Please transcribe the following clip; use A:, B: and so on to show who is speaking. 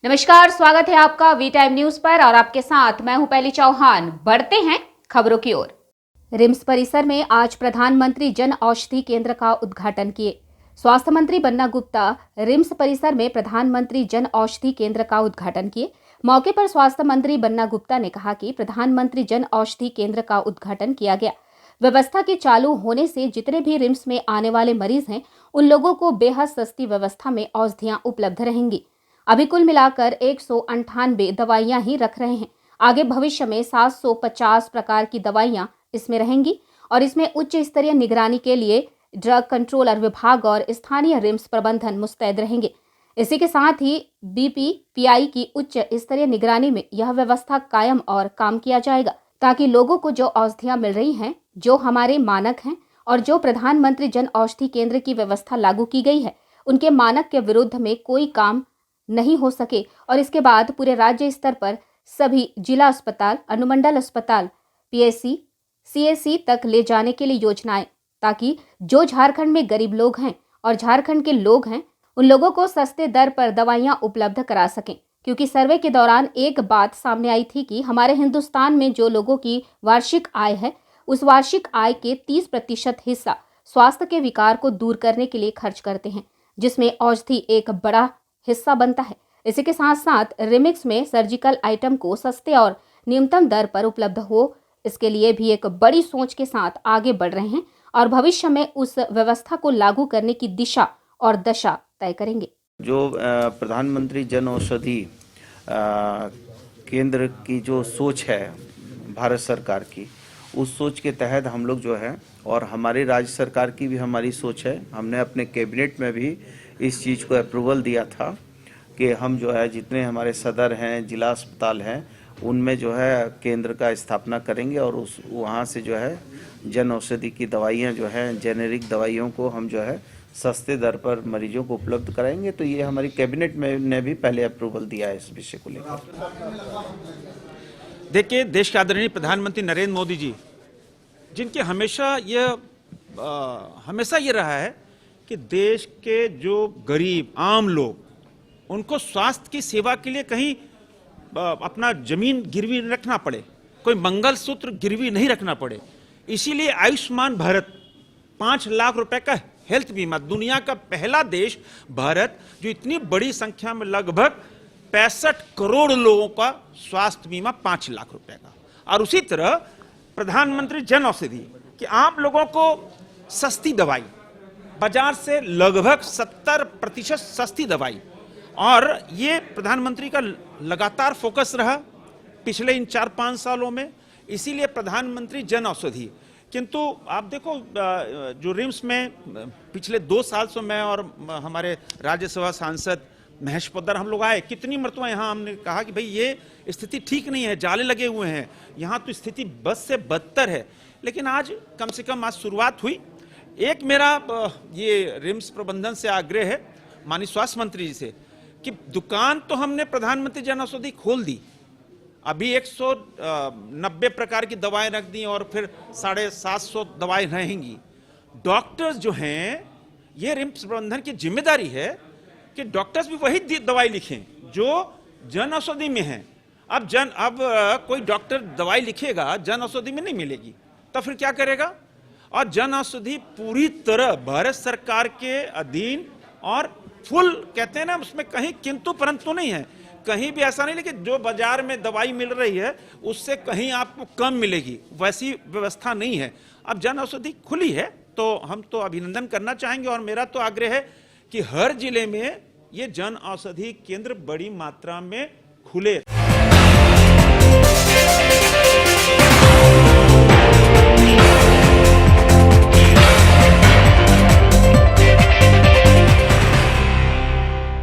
A: नमस्कार, स्वागत है आपका वी टाइम न्यूज पर और आपके साथ मैं हूं पहली चौहान। बढ़ते हैं खबरों की ओर। रिम्स परिसर में आज प्रधानमंत्री जन औषधि केंद्र का उद्घाटन किए। स्वास्थ्य मंत्री बन्ना गुप्ता रिम्स परिसर में प्रधानमंत्री जन औषधि केंद्र का उद्घाटन किए। मौके पर स्वास्थ्य मंत्री बन्ना गुप्ता ने कहा कि प्रधानमंत्री जन औषधि केंद्र का उद्घाटन किया गया। व्यवस्था के चालू होने से जितने भी रिम्स में आने वाले मरीज हैं, उन लोगों को बेहद सस्ती व्यवस्था में औषधियां उपलब्ध रहेंगी। अभी कुल मिलाकर 198 दवाइयां ही रख रहे हैं। आगे भविष्य में 750 प्रकार की दवाइयां इसमें रहेंगी और इसमें उच्च स्तरीय निगरानी के लिए ड्रग कंट्रोलर विभाग और स्थानीय रिम्स प्रबंधन मुस्तैद रहेंगे। इसी के साथ ही बीपीपीआई की उच्च स्तरीय निगरानी में यह व्यवस्था कायम और काम किया जाएगा, ताकि लोगों को जो औषधियां मिल रही हैं, जो हमारे मानक हैं और जो प्रधानमंत्री जन औषधि केंद्र की व्यवस्था लागू की गई है, उनके मानक के विरुद्ध में कोई काम नहीं हो सके। और इसके बाद पूरे राज्य स्तर पर सभी जिला अस्पताल, अनुमंडल अस्पताल, पीएससी, सीएससी तक ले जाने के लिए योजनाएं, ताकि जो झारखंड में गरीब लोग हैं और झारखंड के लोग हैं, उन लोगों को सस्ते दर पर दवाइयां उपलब्ध करा सकें। क्योंकि सर्वे के दौरान एक बात सामने आई थी कि हमारे हिंदुस्तान में जो लोगों की वार्षिक आय है, उस वार्षिक आय के 30% हिस्सा स्वास्थ्य के विकार को दूर करने के लिए खर्च करते हैं, जिसमें औषधि एक बड़ा हिस्सा बनता है। इसी के साथ साथ रिमिक्स में सर्जिकल आइटम को सस्ते और न्यूनतम दर पर उपलब्ध हो, इसके लिए भी एक बड़ी सोच के साथ आगे बढ़ रहे हैं और भविष्य में उस व्यवस्था को लागू करने की दिशा और दशा तय करेंगे।
B: जो प्रधानमंत्री जन औषधि केंद्र की जो सोच है भारत सरकार की, उस सोच के तहत हम लोग जो है, और हमारी राज्य सरकार की भी हमारी सोच है, हमने अपने कैबिनेट में भी इस चीज़ को अप्रूवल दिया था कि हम जो है जितने हमारे सदर हैं, जिला अस्पताल हैं, उनमें जो है केंद्र का स्थापना करेंगे और उस वहाँ से जो है जन औषधि की दवाइयाँ जो है, जेनेरिक दवाइयों को हम जो है सस्ते दर पर मरीजों को उपलब्ध कराएंगे। तो ये हमारी कैबिनेट में ने भी पहले अप्रूवल दिया है इस विषय को लेकर।
C: देखिए, देश के आदरणीय प्रधानमंत्री नरेंद्र मोदी जी, जिनके हमेशा ये रहा है कि देश के जो गरीब आम लोग, उनको स्वास्थ्य की सेवा के लिए कहीं अपना जमीन गिरवी रखना पड़े, कोई मंगलसूत्र गिरवी नहीं रखना पड़े। इसीलिए आयुष्मान भारत 5 लाख रुपए का हेल्थ बीमा, दुनिया का पहला देश भारत, जो इतनी बड़ी संख्या में लगभग 65 करोड़ लोगों का स्वास्थ्य बीमा 5 लाख रुपए का। और उसी तरह प्रधानमंत्री जन औषधि कि आप लोगों को सस्ती दवाई, बाजार से लगभग 70% सस्ती दवाई, और ये प्रधानमंत्री का लगातार फोकस रहा पिछले इन 4-5 सालों में। इसीलिए प्रधानमंत्री जन औषधि। किंतु आप देखो, जो रिम्स में पिछले 2 साल से मैं और हमारे राज्यसभा सांसद महेश पोद्दार हम लोग आए, कितनी मरतबा यहाँ हमने कहा कि भाई ये स्थिति ठीक नहीं है, जाले लगे हुए हैं, यहाँ तो स्थिति बस से बदतर है। लेकिन आज कम से कम आज शुरुआत हुई। एक मेरा ये रिम्स प्रबंधन से आग्रह है माननीय स्वास्थ्य मंत्री जी से कि दुकान तो हमने प्रधानमंत्री जन औषधि खोल दी, अभी 190 प्रकार की दवाएं रख दी और फिर 750 दवाएं रहेंगी। डॉक्टर्स जो हैं, ये रिम्स प्रबंधन की जिम्मेदारी है कि डॉक्टर्स भी वही दवाई लिखें जो जन औषधि में है। अब कोई डॉक्टर दवाई लिखेगा, जन औषधि में नहीं मिलेगी, तो फिर क्या करेगा? और जन औषधि पूरी तरह भारत सरकार के अधीन और फुल, कहते हैं ना, उसमें कहीं किंतु परंतु नहीं है, कहीं भी ऐसा नहीं। लेकिन जो बाजार में दवाई मिल रही है उससे कहीं आपको कम मिलेगी, वैसी व्यवस्था नहीं है। अब जन औषधि खुली है तो हम तो अभिनंदन करना चाहेंगे, और मेरा तो आग्रह है कि हर जिले में ये जन औषधि केंद्र बड़ी मात्रा में खुले।